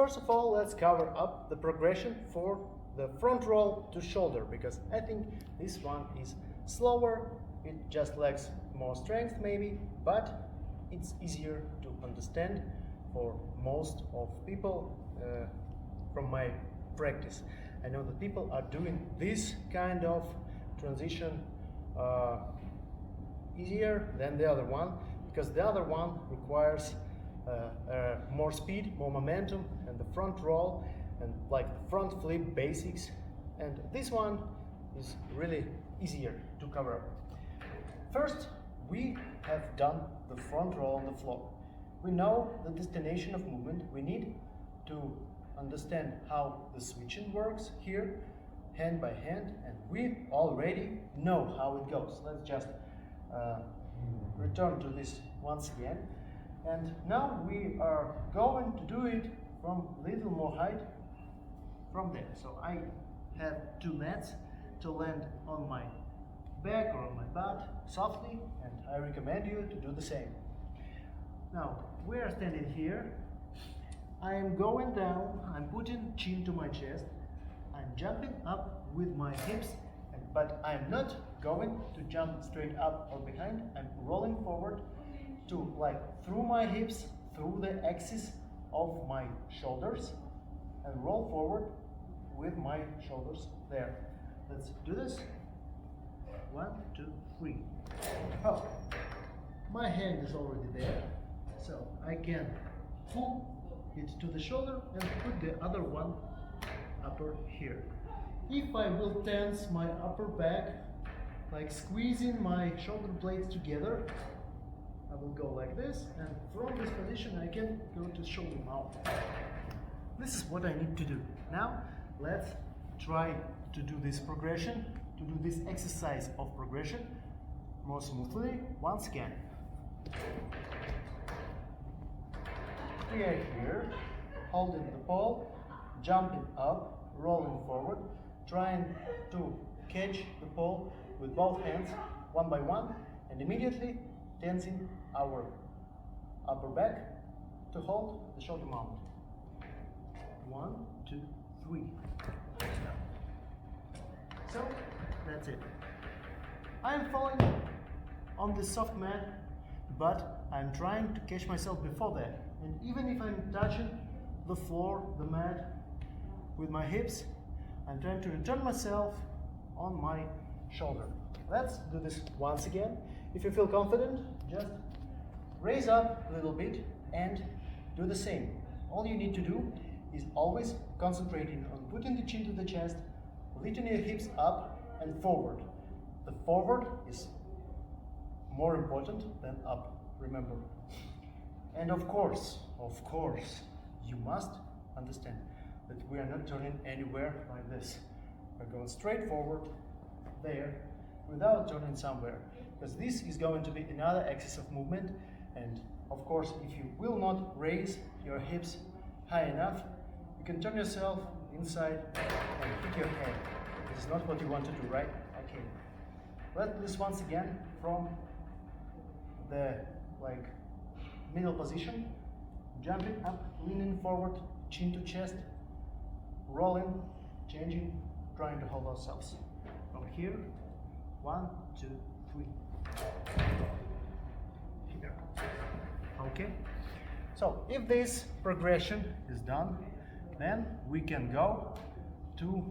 First of all, let's cover up the progression for the front roll to shoulder, because I think this one is slower, it just lacks more strength maybe, but it's easier to understand for most of people from my practice. I know that people are doing this kind of transition easier than the other one, because the other one requires more speed, more momentum, and the front roll, and like front flip basics. And this one is really easier to cover up. First, we have done the front roll on the floor. We know the destination of movement. We need to understand how the switching works here, hand by hand, and we already know how it goes. Let's just return to this once again. And now we are going to do it from a little more height from there. So I have 2 mats to land on my back or on my butt softly, and I recommend you to do the same. Now we are standing here. I am going down, I'm putting chin to my chest, I'm jumping up with my hips, but I'm not going to jump straight up or behind. I'm rolling forward to through my hips, through the axis of my shoulders, and roll forward with my shoulders there. Let's do this. 1, 2, 3. Oh, my hand is already there, so I can pull it to the shoulder and put the other one upper here. If I will tense my upper back, like squeezing my shoulder blades together, I will go like this, and from this position I can go to shoulder mount. This is what I need to do. Now let's try to do this progression, to do this exercise of progression more smoothly once again. We are here, holding the pole, jumping up, rolling forward, trying to catch the pole with both hands, one by one, and immediately tensing our upper back to hold the shoulder mount. 1, 2, 3. So that's it. I am falling on the soft mat, but I'm trying to catch myself before that. And even if I'm touching the floor, the mat, with my hips, I'm trying to return myself on my shoulder. Let's do this once again. If you feel confident, just raise up a little bit and do the same. All you need to do is always concentrating on putting the chin to the chest, lifting your hips up and forward. The forward is more important than up, remember. And of course, you must understand that we are not turning anywhere like this. We're going straight forward there without turning somewhere, because this is going to be another axis of movement. And of course, if you will not raise your hips high enough, you can turn yourself inside and hit your head. This is not what you want to do, right? Okay. Let's do this once again from the middle position, jumping up, leaning forward, chin to chest, rolling, changing, trying to hold ourselves. From here, 1, 2, 3. Here. Okay. So if this progression is done, then we can go to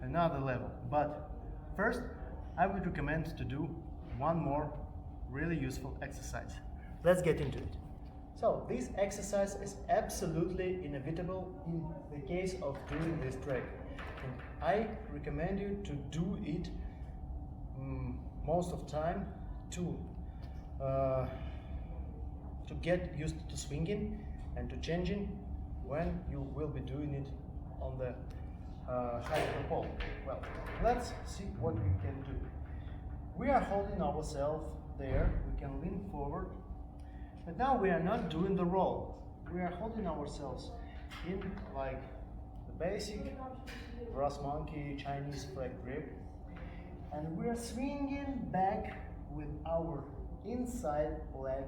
another level. But first, I would recommend to do one more really useful exercise. Let's get into it. So this exercise is absolutely inevitable in the case of doing this track. And I recommend you to do it most of the time to get used to swinging and to changing when you will be doing it on the height of the pole. Well, let's see what we can do. We are holding ourselves there, we can lean forward, but now we are not doing the roll. We are holding ourselves in the basic brass monkey Chinese flag grip, and we are swinging back with our inside leg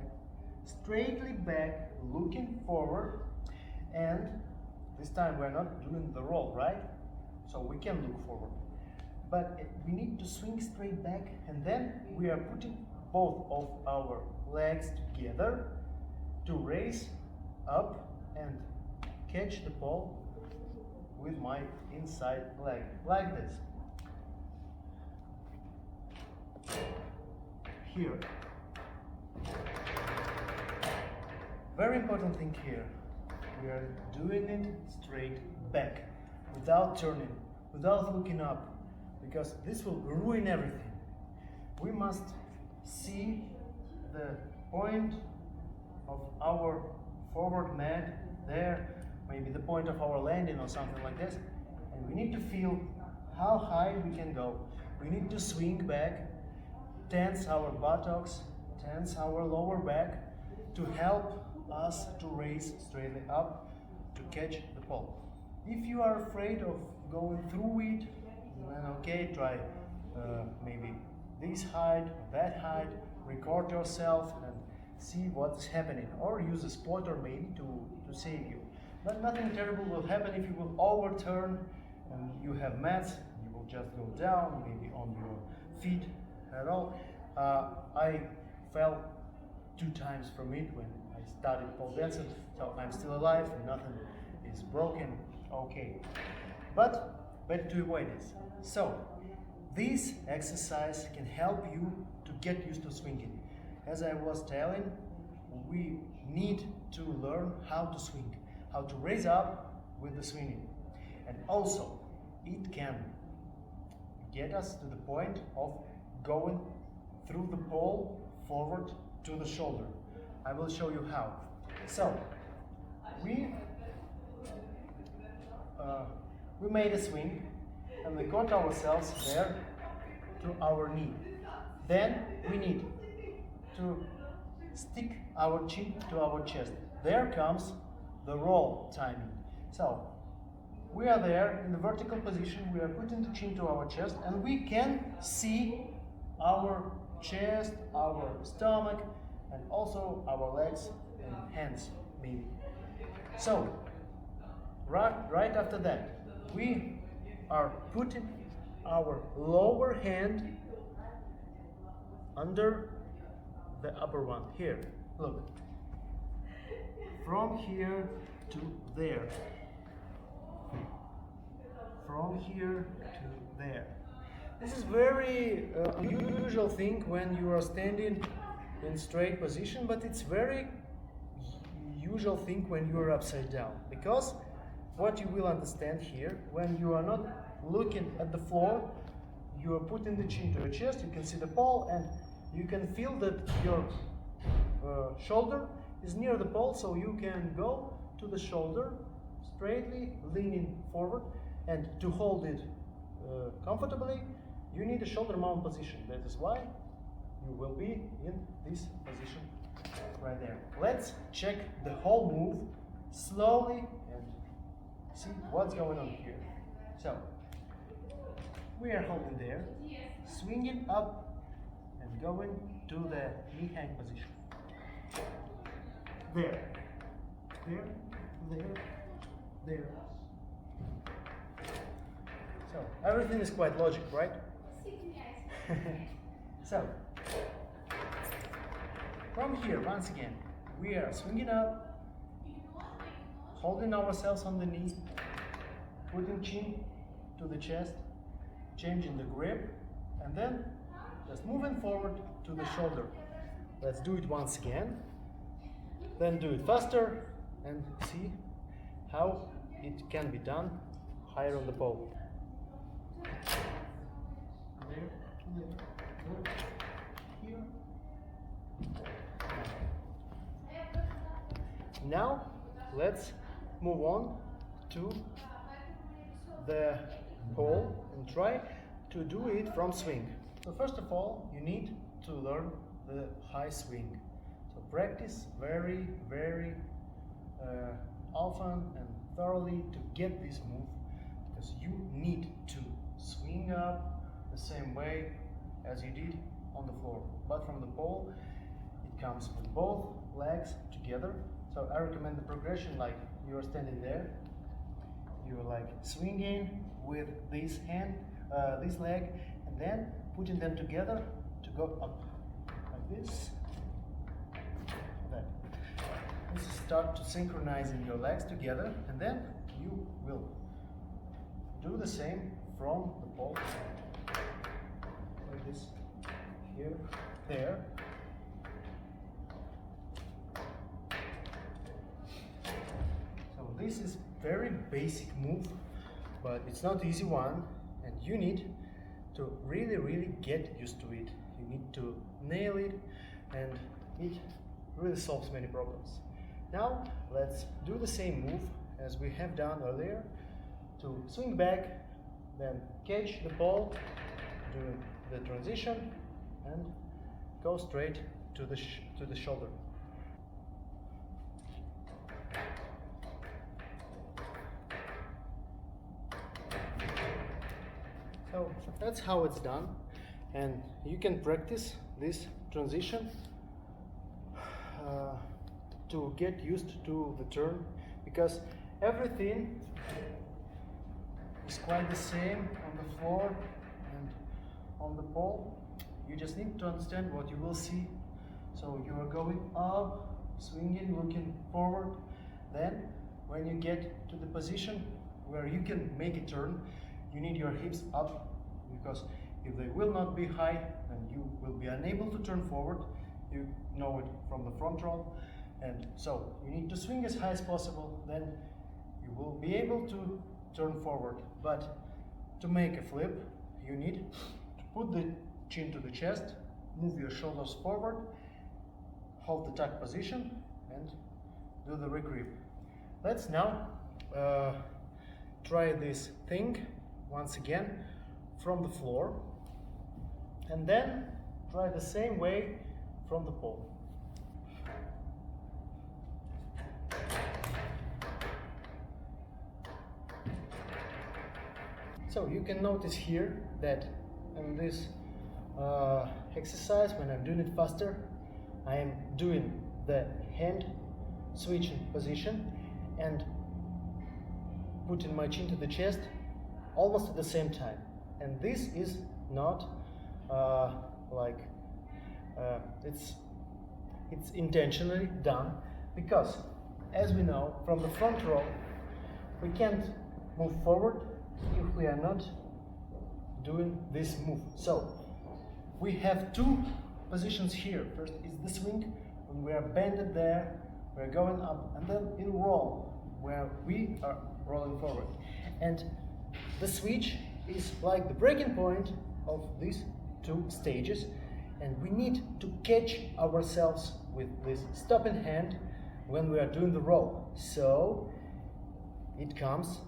straightly back, looking forward, and This time we're not doing the roll, right? So we can look forward. But we need to swing straight back, and then we are putting both of our legs together to raise up and catch the ball with my inside leg, like this. Here. Very important thing here. We are doing it straight back, without turning, without looking up, because this will ruin everything. We must see the point of our forward mat there, maybe the point of our landing or something like this, and we need to feel how high we can go. We need to swing back, tense our buttocks, tense our lower back to help us to raise straightly up to catch the ball. If you are afraid of going through it, then okay, try maybe this height, that height, record yourself and see what's happening, or use a spotter maybe to save you. But nothing terrible will happen if you will overturn and you have mats, you will just go down, maybe on your feet at all. I fell 2 times from it when I started pole dancing, so I'm still alive, nothing is broken, okay. But better to avoid this. So, this exercise can help you to get used to swinging. As I was telling, we need to learn how to swing, how to raise up with the swinging. And also, it can get us to the point of going through the pole forward to the shoulder. I will show you how. So, we made a swing and we got ourselves there to our knee. Then we need to stick our chin to our chest. There comes the roll timing. So we are there in the vertical position, we are putting the chin to our chest, and we can see our chest, our stomach, and also our legs and hands maybe. So right after that, we are putting our lower hand under the upper one. Here, look. From here to there. From here to there. This is very unusual thing when you are standing in straight position, but it's very usual thing when you are upside down, because what you will understand here, when you are not looking at the floor, you are putting the chin to your chest, you can see the pole, and you can feel that your shoulder is near the pole, so you can go to the shoulder straightly, leaning forward, and to hold it comfortably, you need a shoulder mount position. That is why you will be in this position right there. Let's check the whole move slowly and see what's going on here. So, we are holding there, swinging up and going to the knee hang position. There, there, there, there. So, everything is quite logical, right? So, from here, once again, we are swinging up, holding ourselves on the knee, putting chin to the chest, changing the grip, and then just moving forward to the shoulder. Let's do it once again, then do it faster, and see how it can be done higher on the pole. There, here. Now let's move on to the pole and try to do it from swing. So first of all, you need to learn the high swing. So practice very, very often and thoroughly to get this move, because you need to swing up the same way as you did on the floor. But from the pole, it comes with both legs together. So I recommend the progression like you are standing there, like swinging with this hand, this leg, and then putting them together to go up like this. That. This is start to synchronizing your legs together, and then you will do the same from the pole, like this, here, there. So this is very basic move, but it's not easy one, and you need to really get used to it. You need to nail it, and it really solves many problems. Now let's do the same move as we have done earlier, to swing back, then catch the ball, do the transition, and go straight to the shoulder. So that's how it's done, and you can practice this transition to get used to the turn, because everything is quite the same on the floor and on the pole. You just need to understand what you will see. So you are going up, swinging, looking forward. Then when you get to the position where you can make a turn, you need your hips up, because if they will not be high, then you will be unable to turn forward. You know it from the front roll. And so you need to swing as high as possible, then you will be able to turn forward. But to make a flip, you need to put the chin to the chest, move your shoulders forward, hold the tuck position, and do the regrip. Let's now try this thing once again from the floor, and then try the same way from the pole. So you can notice here that in this exercise, when I'm doing it faster, I am doing the hand switching position and putting my chin to the chest almost at the same time. And this is not it's intentionally done, because as we know from the front row, we can't move forward if we are not doing this move. So we have two positions here. First is the swing, when we are bended there, we're going up, and then in roll, where we are rolling forward. And the switch is like the breaking point of these two stages, and we need to catch ourselves with this stopping hand when we are doing the roll. So it comes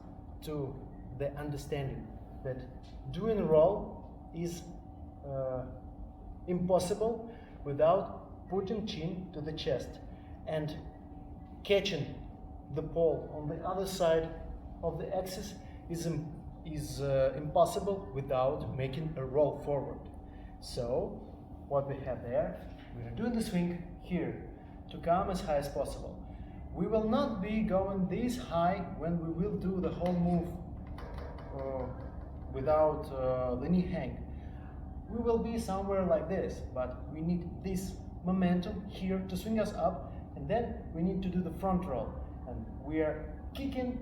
to the understanding that doing a roll is impossible without putting chin to the chest, and catching the pole on the other side of the axis is impossible without making a roll forward. So what we have there, we are doing the swing here to come as high as possible. We will not be going this high when we will do the whole move without the knee hang. We will be somewhere like this, but we need this momentum here to swing us up, and then we need to do the front roll, and we are kicking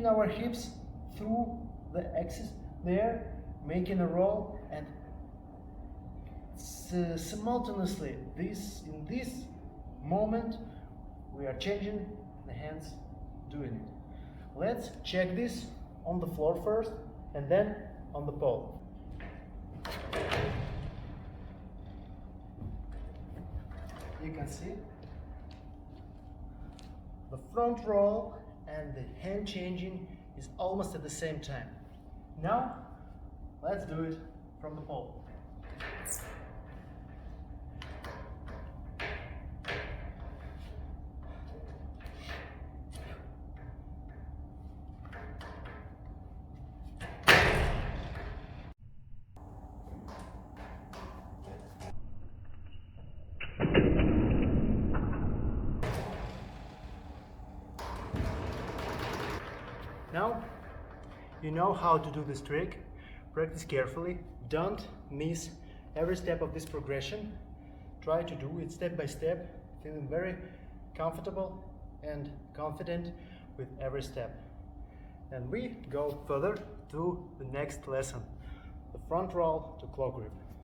our hips through the axis there, making a roll, and simultaneously in this moment we are changing the hands doing it. Let's check this on the floor first, and then on the pole. You can see the front roll and the hand changing is almost at the same time. Now let's do it from the pole. Now you know how to do this trick. Practice carefully. Don't miss every step of this progression. Try to do it step by step, feeling very comfortable and confident with every step. And we go further to the next lesson, the front roll to claw grip.